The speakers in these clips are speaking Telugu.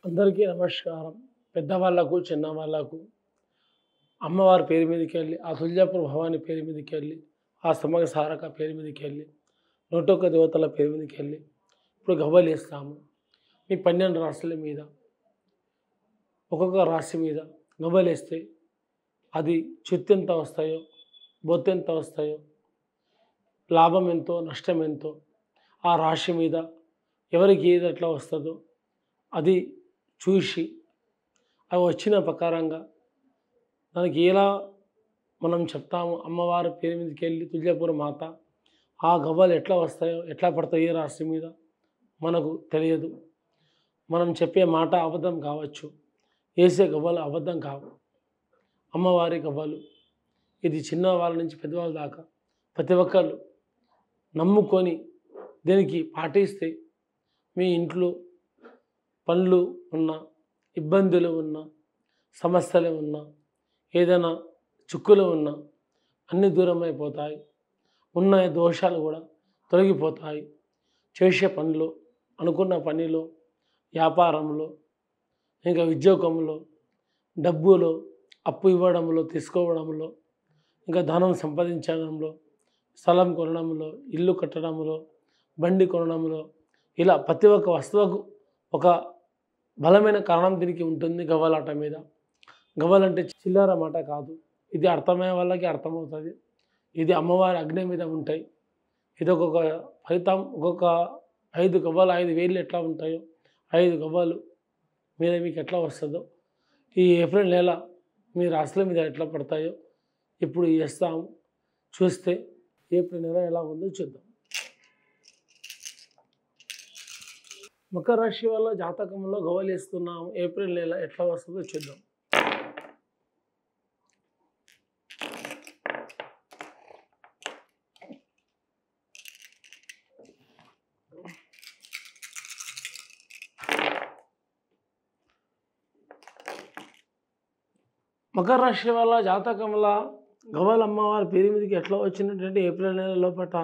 అందరికీ నమస్కారం. పెద్దవాళ్ళకు, చిన్నవాళ్ళకు అమ్మవారి పేరు మీదకెళ్ళి, ఆ తుల్జాపూర్ భవాని పేరు మీదకెళ్ళి, ఆ సమగ సారక పేరు మీదకెళ్ళి, 101 దేవతల పేరు మీదకెళ్ళి ఇప్పుడు గవ్వలేస్తాము. మీ 12 రాశుల మీద ఒక్కొక్క రాశి మీద గవ్వలేస్తే అది చిత్తెంత వస్తాయో, బొత్తెంత వస్తాయో, లాభం ఎంతో, నష్టం ఎంతో, ఆ రాశి మీద ఎవరికి ఏది ఎట్లా వస్తుందో అది చూసి అవి వచ్చిన ప్రకారంగా దానికి ఎలా మనం చెప్తాము. అమ్మవారి పేరు మీదకి వెళ్ళి తుల్జాపూర్ మాత ఆ గవ్వలు ఎట్లా వస్తాయో, ఎట్లా పడతాయో ఏ రాశి మీద మనకు తెలియదు. మనం చెప్పే మాట అబద్ధం కావచ్చు, వేసే గవ్వలు అబద్ధం కావు. అమ్మవారి గవ్వలు ఇది చిన్నవాళ్ళ నుంచి పెద్దవాళ్ళ దాకా ప్రతి ఒక్కళ్ళు నమ్ముకొని దీనికి పాటిస్తే మీ ఇంట్లో పనులు ఉన్న, ఇబ్బందులు ఉన్న, సమస్యలు ఉన్న, ఏదైనా చిక్కులు ఉన్నా అన్నీ దూరం అయిపోతాయి. ఉన్న దోషాలు కూడా తొలగిపోతాయి. చేసే పనిలో, అనుకున్న పనిలో, వ్యాపారంలో, ఇంకా ఉద్యోగంలో, డబ్బులో, అప్పు ఇవ్వడంలో, తీసుకోవడంలో, ఇంకా ధనం సంపాదించడంలో, స్థలం కొనడంలో, ఇల్లు కట్టడంలో, బండి కొనడంలో, ఇలా ప్రతి ఒక్క వస్తువుకు ఒక బలమైన కారణం దీనికి ఉంటుంది. గవ్వలాట మీద గవ్వలంటే చిల్లర మాట కాదు. ఇది అర్థమయ్యే వాళ్ళకి అర్థమవుతుంది. ఇది అమ్మవారి అగ్ని మీద ఉంటాయి. ఇది ఒక్కొక్క ఫలితం. ఒక్కొక్క 5 గవ్వలు 5 వేలు ఎట్లా ఉంటాయో 5 గవ్వలు మీద మీకు ఎట్లా వస్తుందో, ఈ ఏప్రిల్ నెల మీ రాశుల మీద ఎట్లా పడతాయో ఇప్పుడు చేస్తాము. చూస్తే ఏప్రిల్ నెల ఎలా ఉందో చూద్దాం. మకర రాశి వల్ల జాతకంలో గవ్వలు వేస్తున్నాము. ఏప్రిల్ నెల ఎట్లా వస్తుందో చూద్దాం. మకర రాశి వల్ల జాతకంలో గవ్వలు అమ్మవారి పేరు మీదకి ఎట్లా వచ్చినటువంటి ఏప్రిల్ నెల లోపట,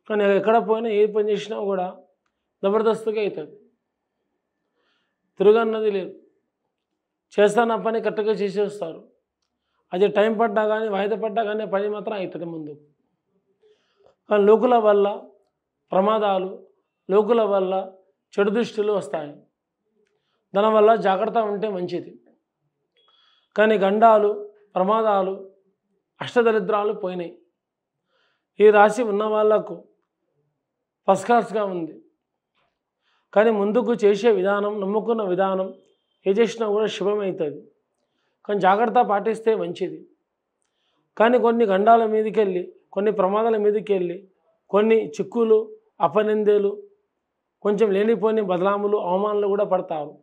కానీ ఎక్కడ పోయినా ఏ పని చేసినా కూడా జబర్దస్తుగా అవుతుంది. తిరుగన్నది లేదు. చేస్తాన పని కరెక్ట్గా చేసేస్తారు. అది టైం పడ్డా కానీ, వాయిదా పడ్డా కానీ పని మాత్రం అవుతుంది ముందు. కానీ లోకుల వల్ల ప్రమాదాలు, లోకుల వల్ల చెడు దృష్టిలు వస్తాయి. దానివల్ల జాగ్రత్త ఉంటే మంచిది. కానీ గండాలు, ప్రమాదాలు, అష్టదరిద్రాలు పోయినాయి. ఈ రాశి ఉన్న వాళ్ళకు ఫస్ట్ క్లాస్గా ఉంది. కానీ ముందుకు చేసే విధానం, నమ్ముకున్న విధానం ఏ చేసినా కూడా శుభమవుతుంది. కానీ జాగ్రత్త పాటిస్తే మంచిది. కానీ కొన్ని గండాల మీదకి వెళ్ళి, కొన్ని ప్రమాదాల మీదకి వెళ్ళి, కొన్ని చిక్కులు, అపనిందలు, కొంచెం లేనిపోని బదలాములు, అవమానాలు కూడా పడతారు.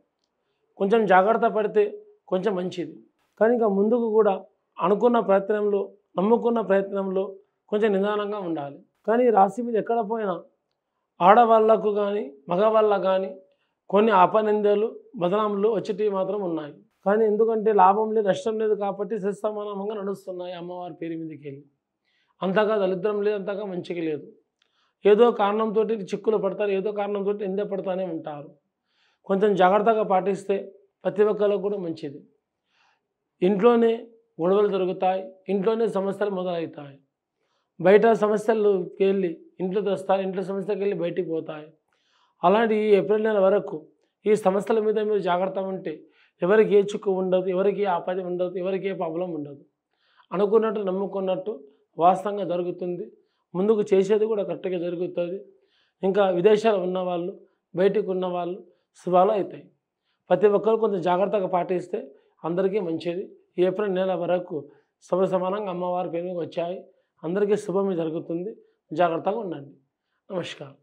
కొంచెం జాగ్రత్త పడితే కొంచెం మంచిది. కానీ ఇంకా ముందుకు కూడా అనుకున్న ప్రయత్నంలో, నమ్ముకున్న ప్రయత్నంలో కొంచెం నిదానంగా ఉండాలి. కానీ రాశి మీద ఎక్కడ పోయినా ఆడవాళ్ళకు కానీ, మగవాళ్ళకు కానీ కొన్ని అపనిందలు, బదనాములు వచ్చేటివి మాత్రం ఉన్నాయి. కానీ ఎందుకంటే లాభం లేదు, నష్టం లేదు కాబట్టి సమానంగా నడుస్తున్నాయి అమ్మవారి పేరు మీదకి వెళ్ళి. అంతగా దరిద్రం లేదు, అంతగా మంచిగా లేదు. ఏదో కారణంతో చిక్కులు పడతారు, ఏదో కారణంతో నింద పడతానే ఉంటారు. కొంచెం జాగ్రత్తగా పాటిస్తే ప్రతి ఒక్కరికి కూడా మంచిది. ఇంట్లోనే గొడవలు జరుగుతాయి, ఇంట్లోనే సమస్యలు మొదలవుతాయి. బయట సమస్యలకి వెళ్ళి ఇంట్లో తెస్తారు, ఇంట్లో సమస్యలకు వెళ్ళి బయటికి పోతాయి. అలాంటి ఈ ఏప్రిల్ నెల వరకు ఈ సమస్యల మీద మీరు జాగ్రత్త ఉంటే ఎవరికి ఏ చిక్కు ఉండదు, ఎవరికి ఏ ఆపద ఉండదు, ఎవరికి ఏ ప్రాబ్లం ఉండదు. అనుకున్నట్టు, నమ్ముకున్నట్టు వాస్తవంగా జరుగుతుంది. ముందుకు చేసేది కూడా కరెక్ట్గా జరుగుతుంది. ఇంకా విదేశాలు ఉన్నవాళ్ళు, బయటికి ఉన్నవాళ్ళు శుభాలు అవుతాయి. ప్రతి ఒక్కరు కొంచెం జాగ్రత్తగా పాటిస్తే అందరికీ మంచిది. ఏప్రిల్ నెల వరకు సమానంగా అమ్మవారి పేరు వచ్చాయి. అందరికీ శుభమే జరుగుతుంది. జాగ్రత్తగా ఉండండి. నమస్కారం.